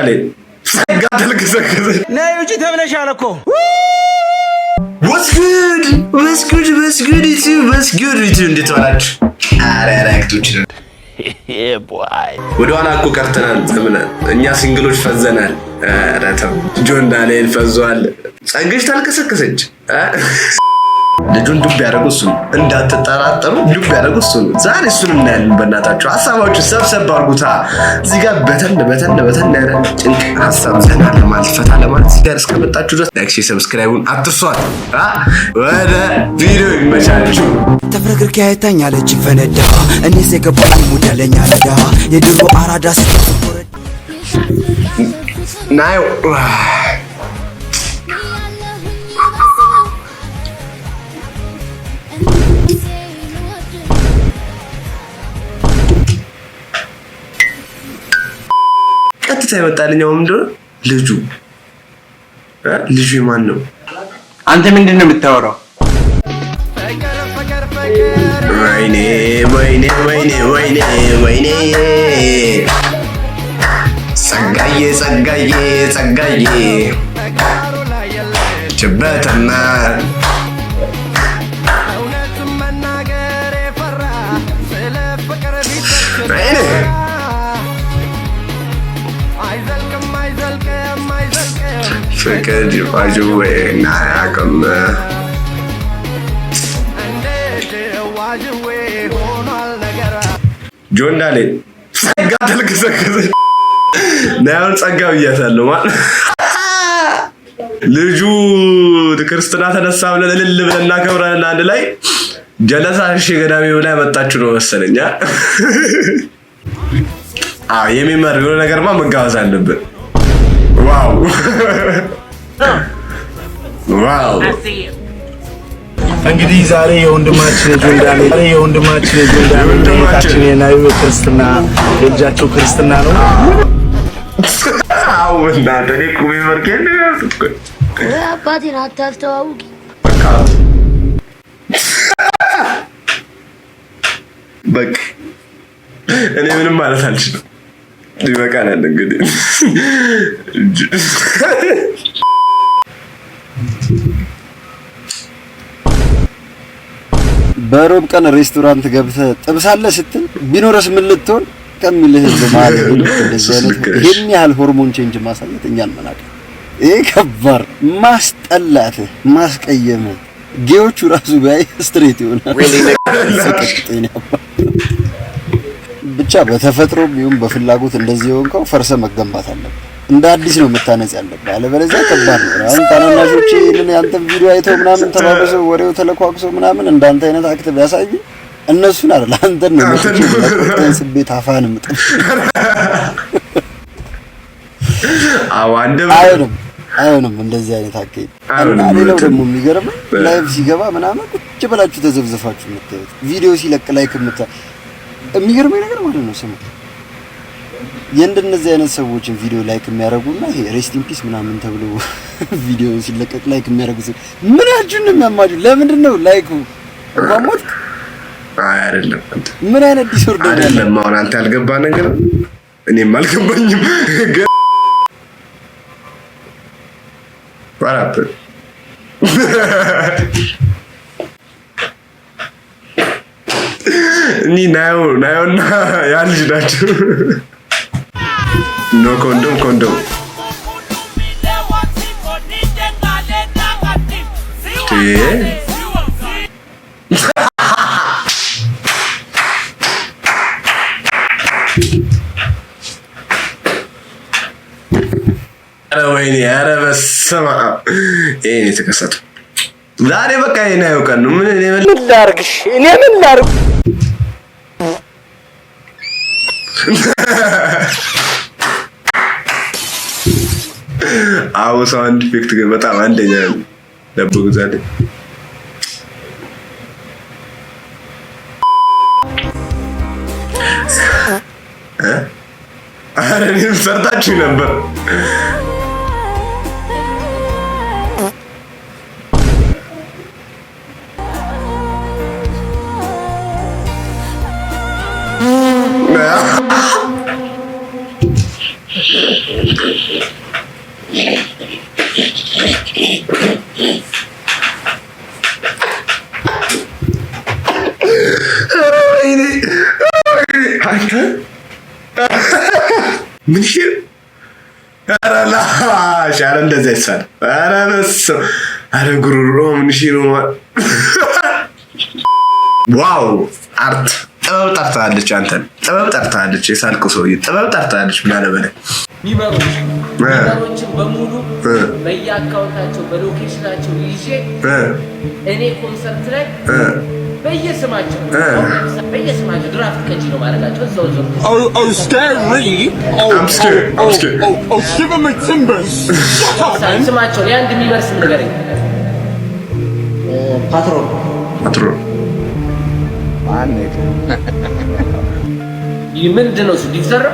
ጆንዳሌ ጸጋ ተልከሰከሰ ነይ ውጪ ተብለሻል እኮ ወስጉድ እንዴት ዋላችሁ? አረ አራክቶች ወደ ኋላ እኮ ቀርተናል። እኛ ሲንግሎች ፈዘናል። አረ ተው ጆንዳሌ ፈዟል። ጸጋሽ ታልከሰከሰች ልጁን ዱብ ያደረጉ እሱ እንዳትጠራጠሩ ዱብ ያደረጉ እሱ ዛሬ እሱን እናያለን። በእናታችሁ ሀሳባችሁ ሰብሰብ አድርጉታ። እዚህ ጋር በተን ያለ ጭንቅ ሀሳብ ዘና ለማለት ፈታ ለማለት እዚህ ጋር እስከመጣችሁ ድረስ ላይክ፣ ሰብስክራይቡን አትርሷት። ወደ ቪዲዮ ይመቻችሁ። ተፍረክርኪ አይታኛለች ፈነዳ እኔስ የገባኝ ሙዳለኛ ነዳ የድሮ አራዳ ሲተፈረድ ናዮ ቀጥታ ይመጣልኛው ምንድነው ልጁ ማን ነው? አንተ ምንድነው የምታወራው? ወይኔ ጸጋዬ ችበተና ፍቅር ጅዋጅዌ ናያቅም ጆንዳሌ ጸጋ ተልከሰከሰ ናያውን ጸጋ ብያታለሁ ማለት ልጁ ክርስትና ተነሳ ብለን እልል ብለን እናከብራለን አንድ ላይ ጀለሳ እሺ ገዳሚ ብላ መጣችሁ ነው መሰለኝ። የሚመር የሆነ ነገርማ መጋበዝ አለብን። ዋው እንግዲህ ዛሬ የወንድማችን ጆንዳሌ የናዩ ክርስትና የልጃቸው ክርስትና ነው። እና ደኔ ኩሚ መርኬን አባቴን አታስተዋውቂ። በቃ እኔ ምንም ማለት አልችልም። ይበቃናል እንግዲህ በሮብ ቀን ሬስቶራንት ገብተህ ጥብሳለህ ስትል ቢኖርስ ምን ልትሆን ከሚልህ ማለት ነው። እንደዚህ አይነት ይሄን ያህል ሆርሞን ቼንጅ ማሳየት እኛን መናቅ ይሄ ከባድ ማስጠላት ማስቀየም ጌዎቹ ራሱ ባይ ስትሬት ይሆናል። ብቻ በተፈጥሮም ይሁን በፍላጎት እንደዚህ የሆንከው ፈርሰ መገንባት አለበት። እንደ አዲስ ነው መታነጽ ያለበት። አለበለዚያ ከባድ ነው። አሁን ታናናሾች ይሄንን ያንተን ቪዲዮ አይተው ምናምን ተባብሰው ወሬው ተለቋቅሰው ምናምን እንዳንተ አይነት አክት ቢያሳዩ እነሱን አይደል አንተን ነው መጥተን ስቤት አፋን ምጥፍ አይሆንም እንደዚህ አይነት አከይ እና ሌላው ደግሞ የሚገርመው ላይቭ ሲገባ ምናምን ቁጭ ብላችሁ ተዘብዘፋችሁ የምታዩት ቪዲዮ ሲለቅ ላይክ የሚገርመኝ ነገር ማለት ነው ስሙ የእንደነዚህ አይነት ሰዎችን ቪዲዮ ላይክ የሚያደርጉና ይሄ ሬስት ኢን ፒስ ምናምን ተብሎ ቪዲዮ ሲለቀቅ ላይክ የሚያደርጉት ምን አጁን ነው የሚያማጁ? ለምንድን ነው ላይኩ ባሞት አይደለም ምን አይነት ዲስኦርደር አይደለም። አሁን አንተ ያልገባ ነገር እኔም አልገባኝም። ዋራፕ እኔ ናዮና ያልጅ ናቸው። ኖ ኮንዶም ወይኔ ኧረ በስመ አብ ይሄን የተከሰተው ዛሬ በቃ ይሄን ያውቃል ነው። ምን ላድርግሽ? እኔ ምን ላድርግ? አዎ ሳውንድ ኢፌክት ግን በጣም አንደኛ ደብቁ ዛሬ አረ እኔም ሰርታችሁ ነበር። ምን ሺ አራላ ሻለ እንደዛ ይሳል አራበስ አረ ጉሩሮ ምን ሺ ነው ዋው አርት ጥበብ ጠርታለች አንተን ጥበብ ጠርታለች የሳልኩ ሰውዬ ጥበብ ጠርታለች ብላለ በለ ሚመሮችን በሙሉ በየአካውንታቸው በሎኬሽናቸው ይዤ እኔ ኮንሰርት ላይ በየስማቸው ድራፍት ከጂ ነው ማለታቸው እዛው ስማቸው የአንድ የሚመርስም ንገረኝ ፓትሮን ይህ ምንድን ነው? ዲፍዘር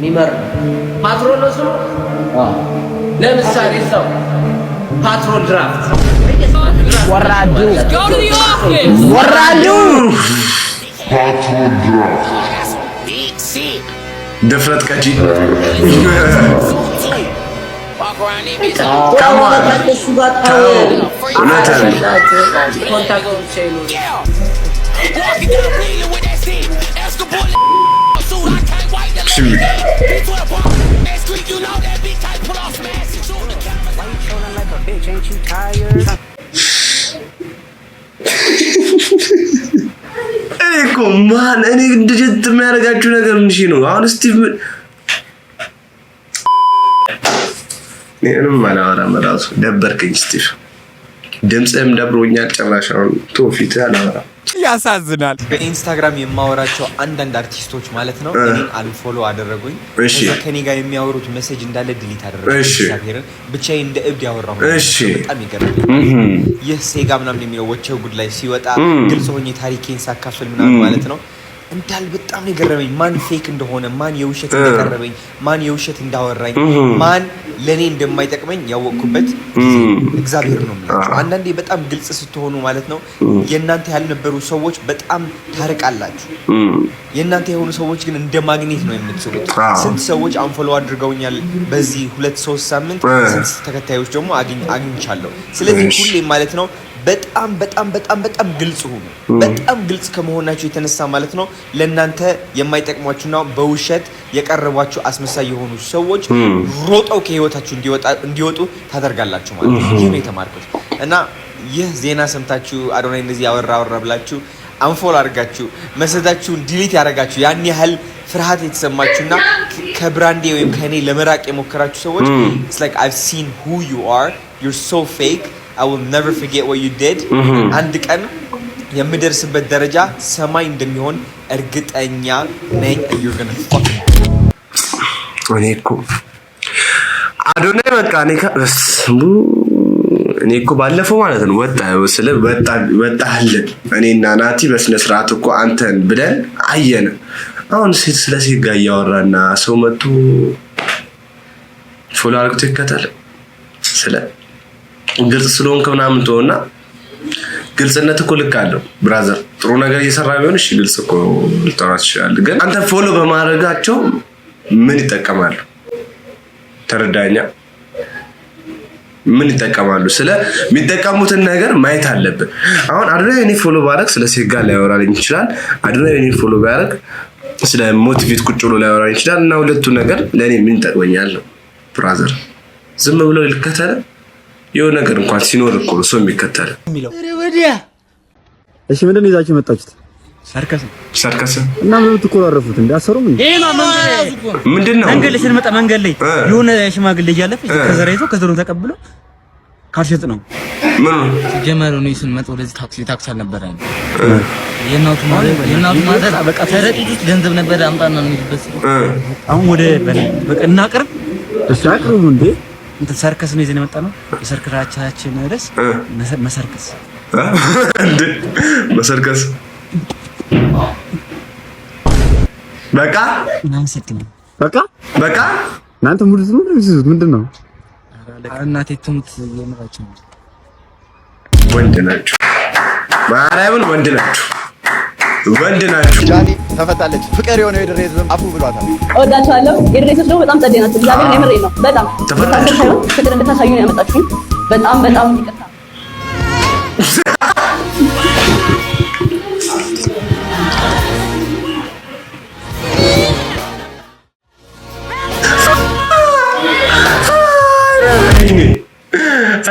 ሚመር ፓትሮል ነው ስሙ። ለምሳሌ ሰው ፓትሮል ድራፍት ወራዱ ድፍረት ቀጂ እኮ ማን እኔ እንደጀት የሚያደርጋችሁ ነገር ምን ነው? አሁን ስቲቭ እኔም አላወራም እራሱ ደበርከኝ ስቲቭ። ድምፅህም ደብሮኛል ጭራሽ አሁን ቶፊት አላወራም። ያሳዝናል። በኢንስታግራም የማወራቸው አንዳንድ አርቲስቶች ማለት ነው እኔን አንፎሎ አደረጉኝ። ከኔ ጋር የሚያወሩት ሜሴጅ እንዳለ ዲሊት አደረጉኝ። እግዚአብሔርን ብቻዬን እንደ እብድ ያወራሁ። በጣም ይገርማል። ይህ ሴጋ ምናምን የሚለው ወቸው ጉድ ላይ ሲወጣ ግልጽ ሆኜ ታሪኬን ሳካፍል ምናምን ማለት ነው እንዳል በጣም የገረመኝ ማን ፌክ እንደሆነ ማን የውሸት እንደቀረበኝ ማን የውሸት እንዳወራኝ ማን ለኔ እንደማይጠቅመኝ ያወቅኩበት እግዚአብሔር ነው ማለት። አንዳንዴ በጣም ግልጽ ስትሆኑ ማለት ነው የናንተ ያልነበሩ ሰዎች በጣም ታርቃላችሁ። የናንተ የሆኑ ሰዎች ግን እንደ ማግኔት ነው የምትስሉት። ስንት ሰዎች አንፎሎ አድርገውኛል በዚህ 2-3 ሳምንት ስንት ተከታዮች ደግሞ አግኝቻለሁ። ስለዚህ ሁሌ ማለት ነው በጣም ግልጽ ሁኑ። በጣም ግልጽ ከመሆናችሁ የተነሳ ማለት ነው ለናንተ የማይጠቅሟችሁና በውሸት የቀረቧችሁ አስመሳይ የሆኑ ሰዎች ሮጠው ከህይወታችሁ እንዲወጡ ታደርጋላችሁ ማለት ነው። ይሄ ነው የተማርኩት። እና ይህ ዜና ሰምታችሁ አዶናይ እንደዚህ ያወራ ብላችሁ አንፎል አድርጋችሁ መሰዳችሁን ዲሊት ያደርጋችሁ ያን ያህል ፍርሃት የተሰማችሁና ከብራንዴ ወይም ከኔ ለመራቅ የሞከራችሁ ሰዎች it's like I've seen who you are, you're so fake, I will never forget what you did. አንድ ቀን የምደርስበት ደረጃ ሰማይ እንደሚሆን እርግጠኛ ነኝ። you're going to fucking እኔ እኮ አዶናይ በቃ እኔ እኮ ባለፈው ማለት ነው ወጣልን እኔና ናቲ በስነ ስርዓት እኮ አንተን ብለን አየን። አሁን ስለ ሴት ጋር እያወራና ሰው መጥቶ ፎሎ አድርጎ ይከተል ስለ ግልጽ ስለሆንክ ምናምን ተወና ግልጽነት እኮ ልክ አለው ብራዘር። ጥሩ ነገር እየሰራ ቢሆን እሺ ግልጽ እኮ ልታወራ ትችላለህ። ግን አንተ ፎሎ በማድረጋቸው ምን ይጠቀማሉ? ተረዳኛ? ምን ይጠቀማሉ? ስለ የሚጠቀሙትን ነገር ማየት አለብን። አሁን አዶናይ እኔ ፎሎ ባደረግ ስለ ሴት ጋር ሊያወራልኝ ይችላል። አዶናይ እኔ ፎሎ ባደረግ ስለ ሞቲቬት ቁጭ ብሎ ሊያወራልኝ ይችላል። እና ሁለቱ ነገር ለኔ ምን ይጠቅመኛል ነው ብራዘር። ዝም ብሎ ይልከተለ የሆነ ነገር እንኳን ሲኖር እኮ ሰው የሚከተል እሺ ምንድን ነው ይዛችሁ መጣችሁት? ሰርከስ እና ምን ትቆራረፉት እንዳሰሩም እንዴ? ምንድነው መንገድ ላይ ስንመጣ መንገድ ላይ የሆነ ሽማግሌ እያለፈ ከዘራይቶ ከዘሩን ተቀብሎ ካልሸጥ ነው ምን ጀመሩ ነው ስንመጣ ወደዚህ ታክሲ አልነበረ የናቱ ማለት በቃ ተረጢት ውስጥ ገንዘብ ነበር አምጣና ነው የሚልበት። አሁን ወደ በቃ እናቀርብ እሺ አቅርቡ እንዴ እንትን ሰርከስ ነው ይዘን የመጣ ነው። የሰርከራቻችን ርዕስ መሰርከስ እንዴ መሰርከስ በቃ በቃ እናንተ ሙሉ ምንድነው? እናቴ ትሙት የምራችሁ ወንድ ናችሁ ማርያምን ወንድ ናችሁ። ወንድ ናችሁ። ጃኒ ተፈታለች። ፍቅር የሆነው የድሬ ህዝብም አፉ ብሏታል። እወዳቸዋለሁ። የድሬ ህዝብ ደግሞ በጣም ጸዴ ናቸው። እግዚአብሔር የምሬ ነው። በጣም ተፈታለች። ፍቅር እንድታሳዩ ነው ያመጣችሁኝ። በጣም ይቅርታ።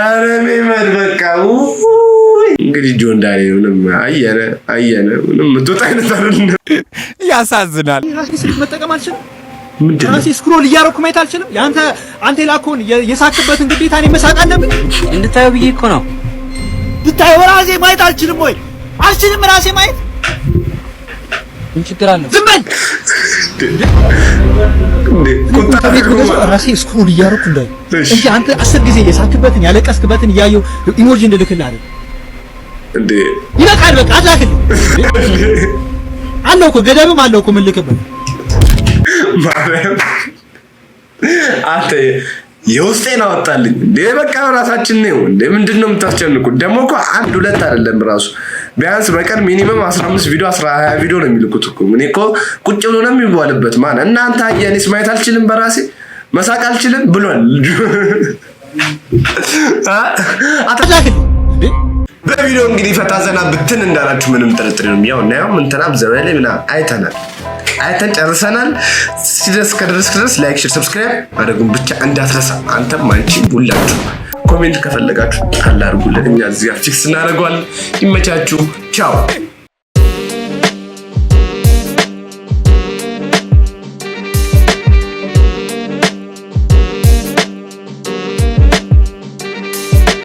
ኧረ ሜመድ በቃ እንግዲህ ጆን ዳንኤልንም አየነ ምንም ምትወጣ አይነት አይደለም። ያሳዝናል። ራሴ ስልክ መጠቀም አልችልም። ምንድነው ራሴ ስክሮል እያደረኩ ማየት አልችልም። አንተ ላኮን የሳክበትን ግዴታ እኔ መሳቅ አለብኝ? እንድታየው ብዬ እኮ ነው። ብታየው ራሴ ማየት አልችልም ወይ? አልችልም ራሴ ማየት። ምን ችግር አለው? ዝም በል። ራሴ ስክሮል እያደረኩ እንዳይ እንጂ አንተ 10 ጊዜ የሳክበትን ያለቀስክበትን እያየሁ ኢሞጂ እንድልክልህ አይደል እንዴ? ይበቃል። በቃ አላክልኝ አለው እኮ ገደብም አለው እኮ ምልክበት ማርያም አንተ የውስጤን አወጣልኝ እንዴ። በቃ ራሳችን ነው እንዴ። ምንድነው የምታስጨንቁት? ደግሞ እኮ 1 2 አይደለም ራሱ ቢያንስ በቀን ሚኒመም 15 ቪዲዮ 20 ቪዲዮ ነው የሚልኩት እኮ። ምን እኮ ቁጭ ብሎ ነው የሚባልበት። ማን እናንተ አየኔስ ማየት አልችልም፣ በራሴ መሳቅ አልችልም ብሏል። አታላክልኝ እንዴ። በቪዲዮ እንግዲህ ፈታ ዘና ብትን እንዳላችሁ ምንም ጥርጥር ነው። ያው ነው ምንተናብ ዘበለ ምናምን አይተን ጨርሰናል። ከደረስክ ድረስ ላይክ፣ ሼር፣ ሰብስክራይብ አድርጉን ብቻ እንዳትረሳ። አንተም አንቺ ሁላችሁ ኮሜንት ከፈለጋችሁ ጣል አድርጉልን። እኛ እዚህ ፊክስ እናደርገዋለን። ይመቻችሁ። ቻው